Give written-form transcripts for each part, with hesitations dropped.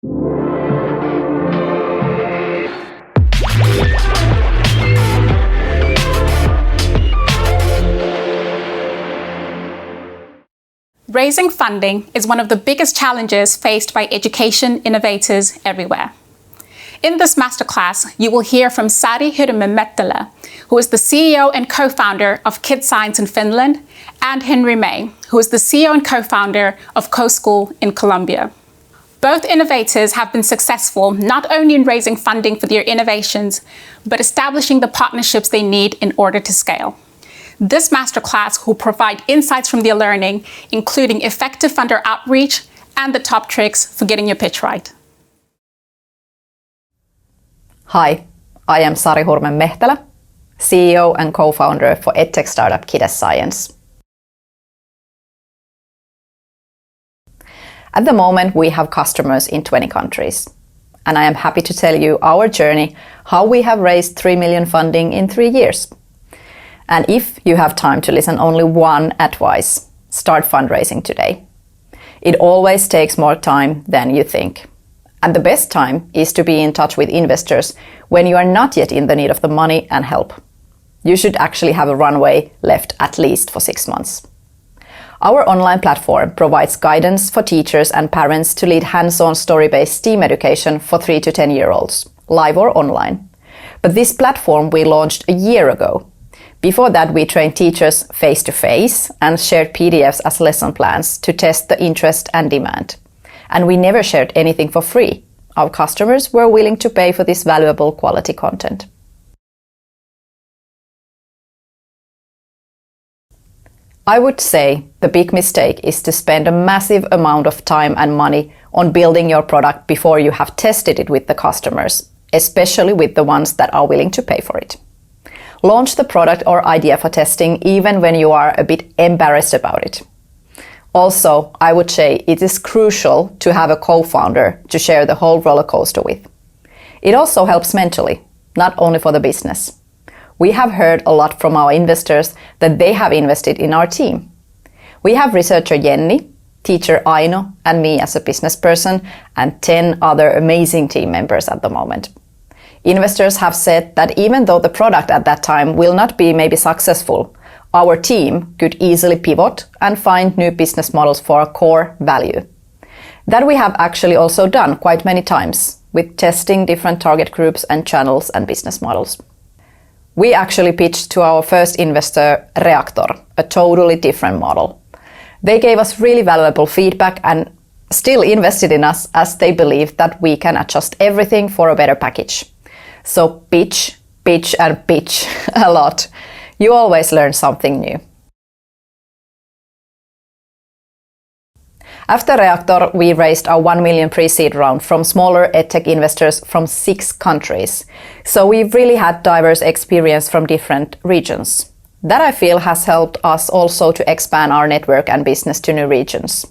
Raising funding is one of the biggest challenges faced by education innovators everywhere. In this masterclass, you will hear from Sari Hurme-Mehtälä, who is the CEO and co-founder of Kide Science in Finland, and Henry May, who is the CEO and co-founder of Coschool in Colombia. Both innovators have been successful not only in raising funding for their innovations, but establishing the partnerships they need in order to scale. This masterclass will provide insights from their learning, including effective funder outreach and the top tricks for getting your pitch right. Hi, I am Sari Hurme-Mehtälä, CEO and co-founder for edtech startup Kide Science. At the moment, we have customers in 20 countries, and I am happy to tell you our journey, how we have raised 3 million funding in 3 years. And if you have time to listen only one advice, start fundraising today. It always takes more time than you think. And the best time is to be in touch with investors when you are not yet in the need of the money and help. You should actually have a runway left at least for 6 months. Our online platform provides guidance for teachers and parents to lead hands-on story-based STEAM education for 3 to 10-year-olds, live or online. But this platform we launched a year ago. Before that, we trained teachers face-to-face and shared PDFs as lesson plans to test the interest and demand. And we never shared anything for free. Our customers were willing to pay for this valuable quality content. I would say the big mistake is to spend a massive amount of time and money on building your product before you have tested it with the customers, especially with the ones that are willing to pay for it. Launch the product or idea for testing even when you are a bit embarrassed about it. Also, I would say it is crucial to have a co-founder to share the whole roller coaster with. It also helps mentally, not only for the business. We have heard a lot from our investors that they have invested in our team. We have researcher Jenny, teacher Aino, and me as a business person, and 10 other amazing team members at the moment. Investors have said that even though the product at that time will not be maybe successful, our team could easily pivot and find new business models for our core value. That we have actually also done quite many times with testing different target groups and channels and business models. We actually pitched to our first investor, Reaktor, a totally different model. They gave us really valuable feedback and still invested in us as they believe that we can adjust everything for a better package. So pitch, pitch and pitch a lot. You always learn something new. After Reaktor, we raised our 1 million pre-seed round from smaller edtech investors from 6 countries. So we've really had diverse experience from different regions. That I feel has helped us also to expand our network and business to new regions.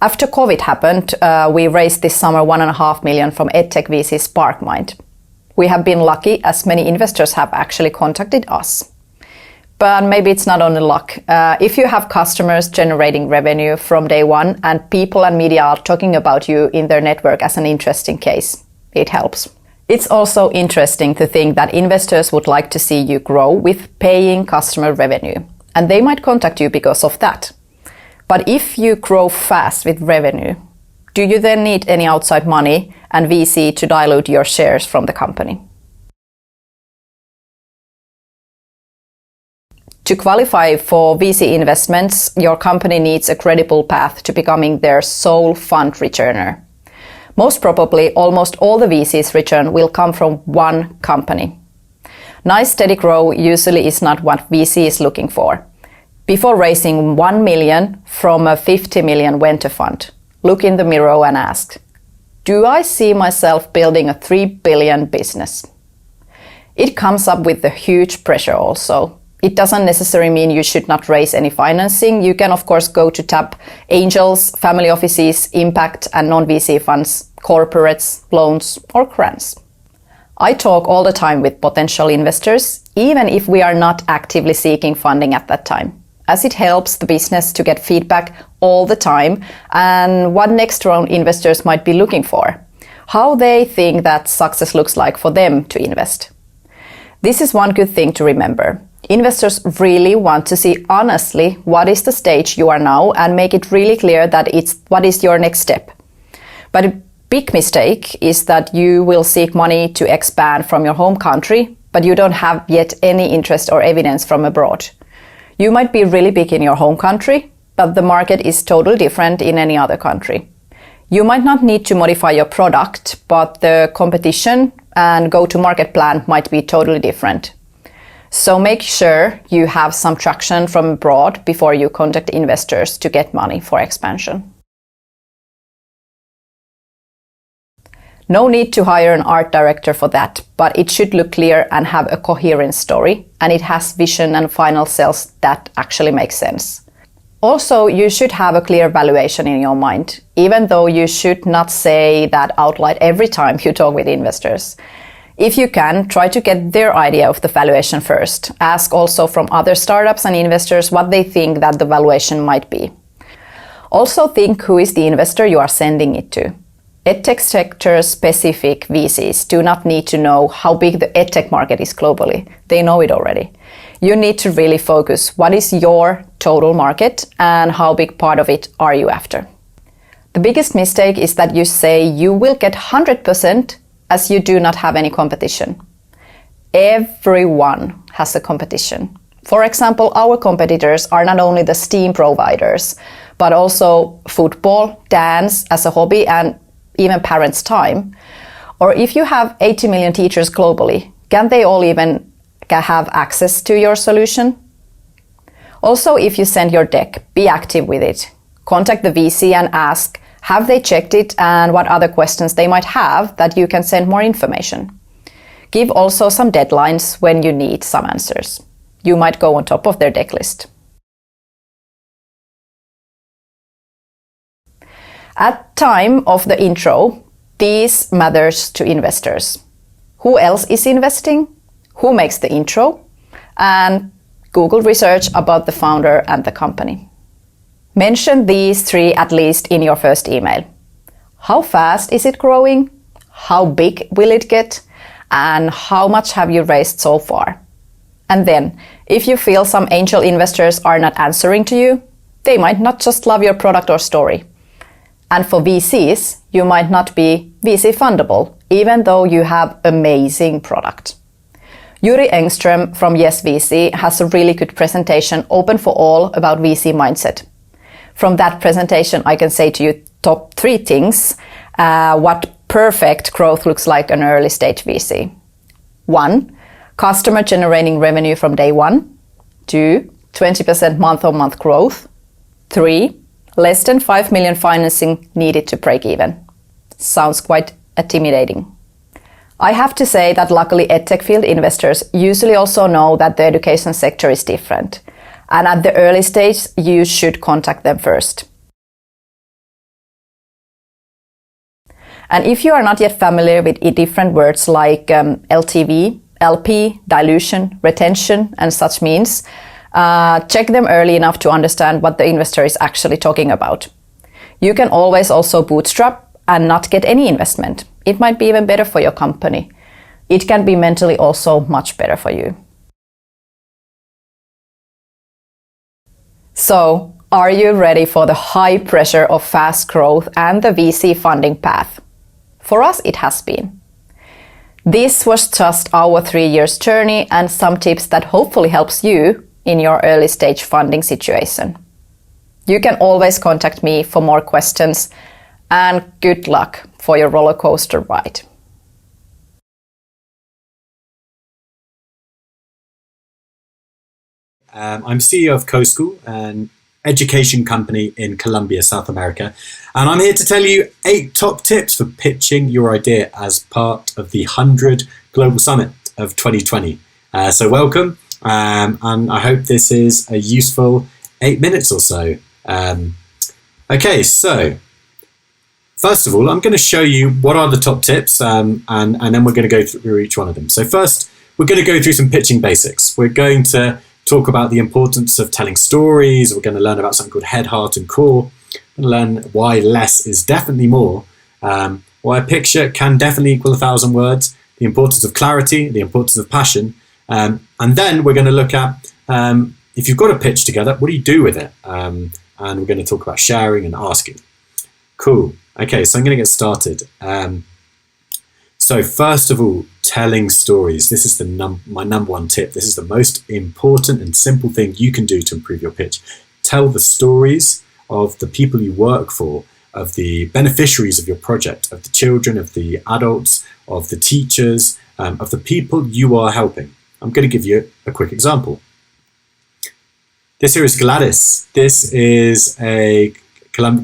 After COVID happened, we raised this summer 1.5 million from edtech VC SparkMind. We have been lucky as many investors have actually contacted us. But maybe it's not only luck. If you have customers generating revenue from day one and people and media are talking about you in their network as an interesting case, it helps. It's also interesting to think that investors would like to see you grow with paying customer revenue, and they might contact you because of that. But if you grow fast with revenue, do you then need any outside money and VC to dilute your shares from the company? To qualify for VC investments, your company needs a credible path to becoming their sole fund returner. Most probably, almost all the VC's return will come from one company. Nice steady growth usually is not what VC is looking for. Before raising 1 million from a 50 million venture fund, look in the mirror and ask, do I see myself building a 3 billion business? It comes up with a huge pressure also. It doesn't necessarily mean you should not raise any financing. You can, of course, go to tap angels, family offices, impact and non-VC funds, corporates, loans, or grants. I talk all the time with potential investors, even if we are not actively seeking funding at that time. as it helps the business to get feedback all the time and what next round investors might be looking for, how they think that success looks like for them to invest. This is one good thing to remember. Investors really want to see honestly what is the stage you are now and make it really clear that it's what is your next step. But a big mistake is that you will seek money to expand from your home country, but you don't have yet any interest or evidence from abroad. You might be really big in your home country, but the market is totally different in any other country. You might not need to modify your product, but the competition and go-to-market plan might be totally different. So make sure you have some traction from abroad before you contact investors to get money for expansion. No need to hire an art director for that, but it should look clear and have a coherent story, and it has vision and final sales that actually make sense. Also, you should have a clear valuation in your mind, even though you should not say that out loud every time you talk with investors. If you can, try to get their idea of the valuation first. Ask also from other startups and investors what they think that the valuation might be. Also think who is the investor you are sending it to. EdTech sector specific VCs do not need to know how big the EdTech market is globally. They know it already. You need to really focus what is your total market and how big part of it are you after. The biggest mistake is that you say you will get 100% as you do not have any competition. Everyone has a competition. For example, our competitors are not only the STEAM providers, but also football, dance as a hobby, and even parents' time. Or if you have 80 million teachers globally, can they all even have access to your solution? Also, if you send your deck, be active with it. Contact the VC and ask, have they checked it and what other questions they might have that you can send more information. Give also some deadlines when you need some answers. You might go on top of their deck list. At time of the intro, these matters to investors. Who else is investing? Who makes the intro? And Google research about the founder and the company. Mention these three at least in your first email. How fast is it growing? How big will it get? And how much have you raised so far? And then, if you feel some angel investors are not answering to you, they might not just love your product or story. And for VCs, you might not be VC fundable, even though you have amazing product. Juri Engström from Yes VC has a really good presentation open for all about VC mindset. From that presentation, I can say to you top 3 things what perfect growth looks like an early stage VC. 1, customer generating revenue from day 1. 2, 20% month-on-month growth. 3, less than 5 million financing needed to break even. Sounds quite intimidating. I have to say that luckily EdTech field investors usually also know that the education sector is different. And at the early stage, you should contact them first. And if you are not yet familiar with different words like LTV, LP, dilution, retention, and such means, check them early enough to understand what the investor is actually talking about. You can always also bootstrap and not get any investment. It might be even better for your company. It can be mentally also much better for you. So, are you ready for the high pressure of fast growth and the VC funding path? For us, it has been. This was just our 3 years journey and some tips that hopefully helps you in your early stage funding situation. You can always contact me for more questions, and good luck for your roller coaster ride. I'm CEO of Coschool, an education company in Colombia, South America, and I'm here to tell you 8 top tips for pitching your idea as part of the HundrED Global Summit of 2020. So welcome, and I hope this is a useful 8 minutes or so. Okay, so first of all, I'm going to show you what are the top tips, and then we're going to go through each one of them. So first, we're going to go through some pitching basics. We're going to talk about the importance of telling stories. We're going to learn about something called head, heart, and core. We're going to learn why less is definitely more, why a picture can definitely equal 1,000 words, the importance of clarity, the importance of passion. And then we're going to look at, if you've got a pitch together, what do you do with it? And we're going to talk about sharing and asking. Cool. Okay, so I'm going to get started. So first of all, telling stories. This is my number one tip. This is the most important and simple thing you can do to improve your pitch. Tell the stories of the people you work for, of the beneficiaries of your project, of the children, of the adults, of the teachers, of the people you are helping. I'm going to give you a quick example. This here is Gladys. This is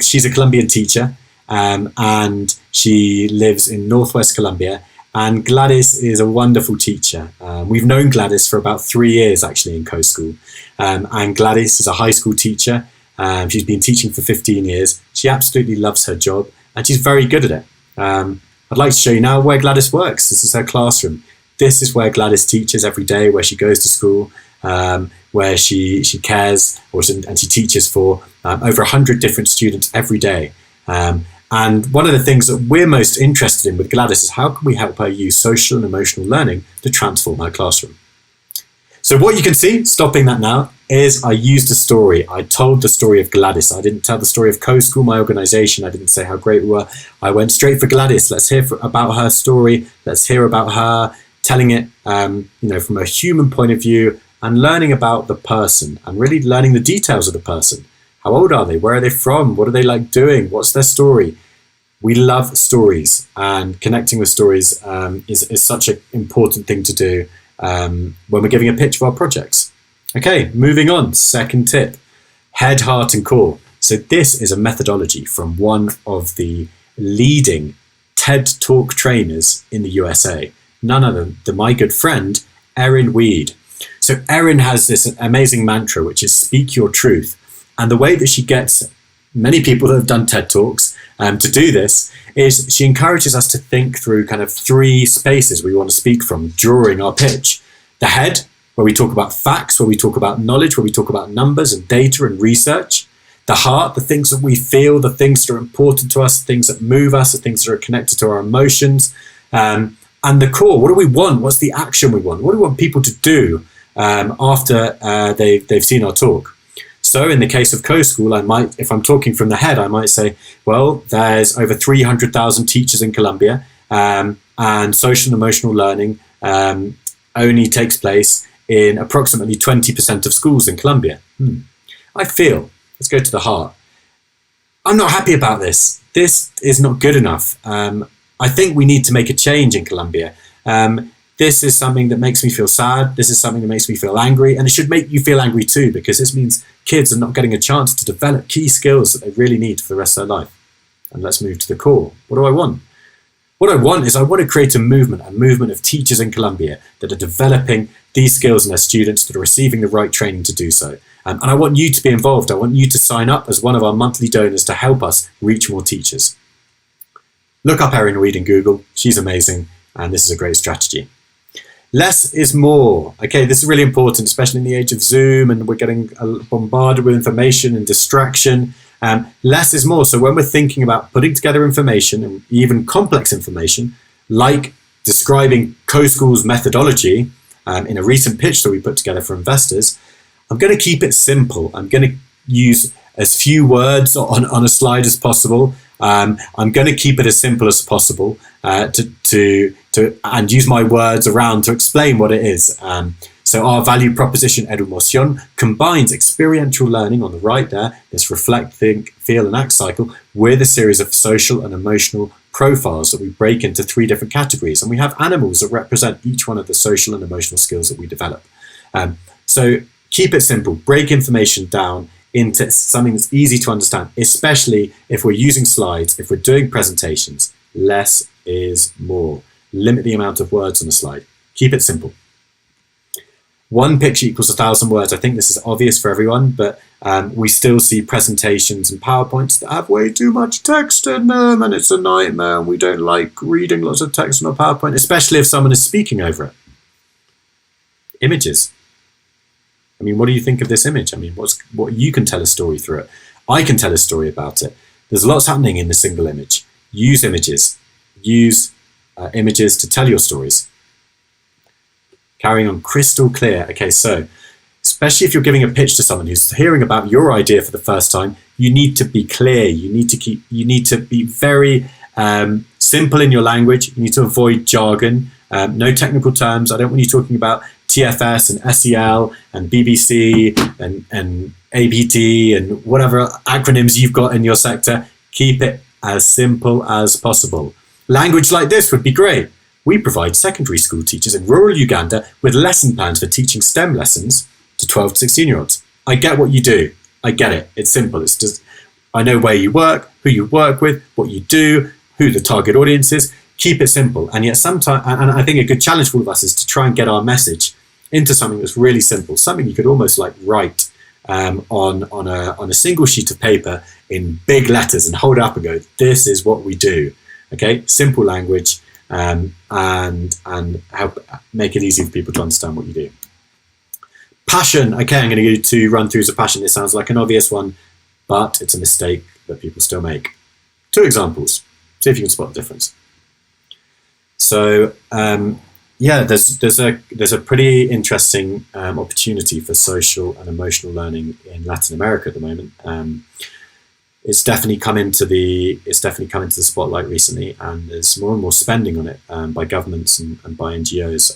she's a Colombian teacher, and she lives in northwest Colombia. And Gladys is a wonderful teacher. We've known Gladys for about 3 years actually in Coschool. And Gladys is a high school teacher. She's been teaching for 15 years. She absolutely loves her job and she's very good at it. I'd like to show you now where Gladys works. This is her classroom. This is where Gladys teaches every day, where she goes to school, where she cares and she teaches for over 100 different students every day. And one of the things that we're most interested in with Gladys is how can we help her use social and emotional learning to transform her classroom. So what you can see, stopping that now, is I used a story. I told the story of Gladys. I didn't tell the story of Coschool, my organisation. I didn't say how great we were. I went straight for Gladys. Let's hear about her story. Let's hear about her, telling it from a human point of view and learning about the person and really learning the details of the person. How old are they? Where are they from? What are they like doing? What's their story? We love stories, and connecting with stories is such an important thing to do when we're giving a pitch of our projects. Okay, moving on. Second tip, head, heart, and core. So this is a methodology from one of the leading TED Talk trainers in the USA, none other than my good friend, Erin Weed. So Erin has this amazing mantra, which is speak your truth. And the way that she gets many people that have done TED Talks to do this is she encourages us to think through kind of 3 spaces we want to speak from during our pitch. The head, where we talk about facts, where we talk about knowledge, where we talk about numbers and data and research. The heart, the things that we feel, the things that are important to us, the things that move us, the things that are connected to our emotions. And the core, what do we want? What's the action we want? What do we want people to do after they've seen our talk? So in the case of Coschool, if I'm talking from the head, I might say, well, there's over 300,000 teachers in Colombia, and social and emotional learning only takes place in approximately 20% of schools in Colombia. I feel, let's go to the heart. I'm not happy about this. This is not good enough. I think we need to make a change in Colombia. This is something that makes me feel sad. This is something that makes me feel angry. And it should make you feel angry too, because this means kids are not getting a chance to develop key skills that they really need for the rest of their life. And let's move to the core. What do I want? What I want to create a movement of teachers in Colombia that are developing these skills in their students, that are receiving the right training to do so. And I want you to be involved. I want you to sign up as one of our monthly donors to help us reach more teachers. Look up Erin Weed in Google. She's amazing. And this is a great strategy. Less is more. Okay, this is really important, especially in the age of Zoom and we're getting bombarded with information and distraction. Less is more. So when we're thinking about putting together information and even complex information, like describing Coschool's methodology in a recent pitch that we put together for investors, I'm going to keep it simple. I'm going to use as few words on a slide as possible. I'm going to keep it as simple as possible and use my words around to explain what it is. So our value proposition, Edumoción, combines experiential learning on the right there, this reflect, think, feel and act cycle, with a series of social and emotional profiles that we break into 3 different categories. And we have animals that represent each one of the social and emotional skills that we develop. So keep it simple, break information down into something that's easy to understand, especially if we're using slides, if we're doing presentations. Less is more. Limit the amount of words on the slide. Keep it simple. 1 picture equals 1,000 words. I think this is obvious for everyone, but we still see presentations and PowerPoints that have way too much text in them, and it's a nightmare, and we don't like reading lots of text on a PowerPoint, especially if someone is speaking over it. Images. I mean, what do you think of this image? I mean, what you can tell a story through it. I can tell a story about it. There's lots happening in the single image. Use images. Use images to tell your stories. Carrying on, crystal clear. Okay, so especially if you're giving a pitch to someone who's hearing about your idea for the first time, you need to be clear. You need to be very simple in your language. You need to avoid jargon. No technical terms. I don't want you talking about TFS and SEL and BBC and ABT and whatever acronyms you've got in your sector. Keep it as simple as possible. Language like this would be great. We provide secondary school teachers in rural Uganda with lesson plans for teaching STEM lessons to 12 to 16-year-olds. I get what you do. I get it. It's simple. It's just, I know where you work, who you work with, what you do, who the target audience is. Keep it simple. And yet sometimes, and I think a good challenge for all of us is to try and get our message into something that's really simple, something you could almost like write on a single sheet of paper in big letters and hold it up and go, this is what we do. Okay, simple language, and help make it easy for people to understand what you do. Passion. Okay, I'm going to run through the passion. This sounds like an obvious one, but it's a mistake that people still make. 2 examples. See if you can spot the difference. So there's a pretty interesting opportunity for social and emotional learning in Latin America at the moment. It's definitely come into the spotlight recently, and there's more and more spending on it by governments and by NGOs.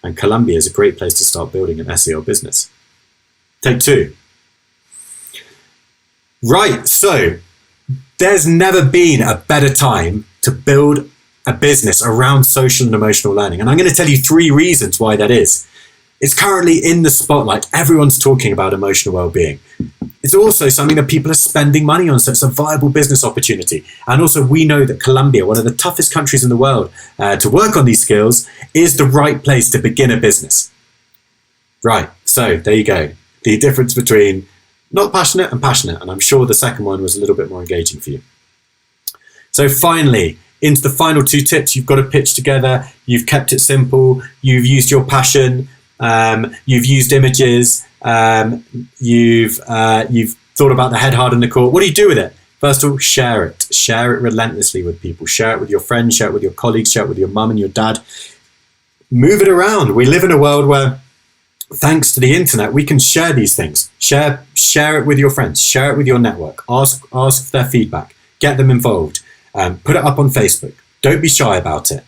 And Colombia is a great place to start building an SEO business. Take 2. Right, so there's never been a better time to build a business around social and emotional learning. And I'm going to tell you 3 reasons why that is. It's currently in the spotlight. Everyone's talking about emotional well-being. It's also something that people are spending money on, so it's a viable business opportunity. And also we know that Colombia, one of the toughest countries in the world to work on these skills, is the right place to begin a business. Right, so there you go. The difference between not passionate and passionate, and I'm sure the second one was a little bit more engaging for you. So finally, into the final 2 tips. You've got to pitch together, you've kept it simple, you've used your passion, you've used images, you've thought about the head, heart and the core. What do you do with it? First of all, share it. Share it relentlessly with people. Share it with your friends, share it with your colleagues, share it with your mum and your dad. Move it around. We live in a world where, thanks to the internet, we can share these things. Share it with your friends, share it with your network, ask for their feedback, get them involved. Put it up on Facebook. Don't be shy about it.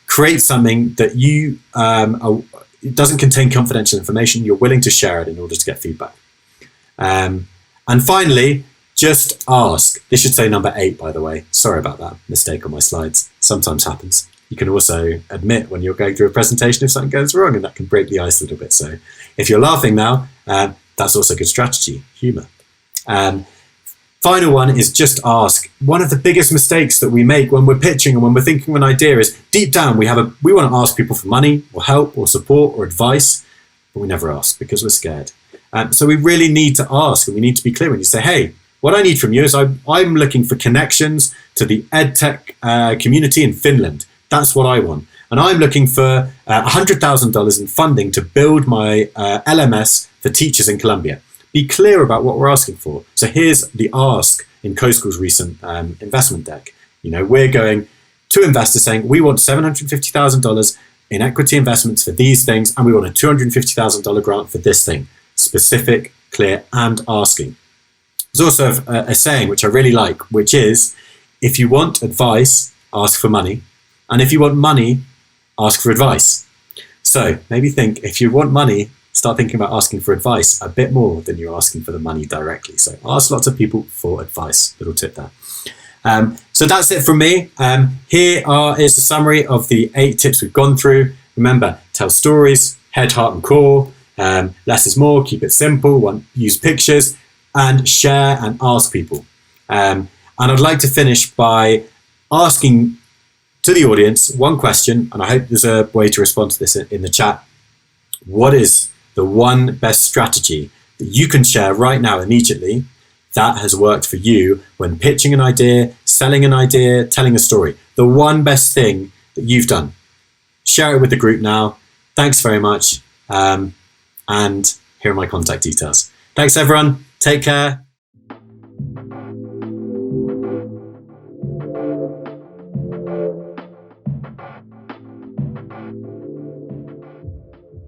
Create something that it doesn't contain confidential information. You're willing to share it in order to get feedback. And finally, just ask. This should say number 8, by the way. Sorry about that mistake on my slides. Sometimes happens. You can also admit when you're going through a presentation if something goes wrong, and that can break the ice a little bit. So if you're laughing now, that's also a good strategy, humor. Final one is just ask. One of the biggest mistakes that we make when we're pitching and when we're thinking of an idea is deep down we want to ask people for money or help or support or advice, but we never ask because we're scared. So we really need to ask, and we need to be clear when you say, hey, what I need from you is I'm looking for connections to the EdTech community in Finland. That's what I want. And I'm looking for $100,000 in funding to build my LMS for teachers in Colombia. Be clear about what we're asking for. So here's the ask in Coschool's recent investment deck. We're going to investors saying we want $750,000 in equity investments for these things, and we want a $250,000 grant for this thing. Specific, clear, and asking. There's also a saying which I really like, which is, if you want advice, ask for money. And if you want money, ask for advice. So maybe think, if you want money, start thinking about asking for advice a bit more than you're asking for the money directly. So ask lots of people for advice. Little tip there. So that's it from me. Here is a summary of the 8 tips we've gone through. Remember, tell stories, head, heart and core. Less is more, keep it simple, use pictures, and share and ask people. And I'd like to finish by asking to the audience one question, and I hope there's a way to respond to this in the chat. What is the one best strategy that you can share right now immediately that has worked for you when pitching an idea, selling an idea, telling a story? The one best thing that you've done. Share it with the group now. Thanks very much. And here here are my contact details. Thanks, everyone. Take care.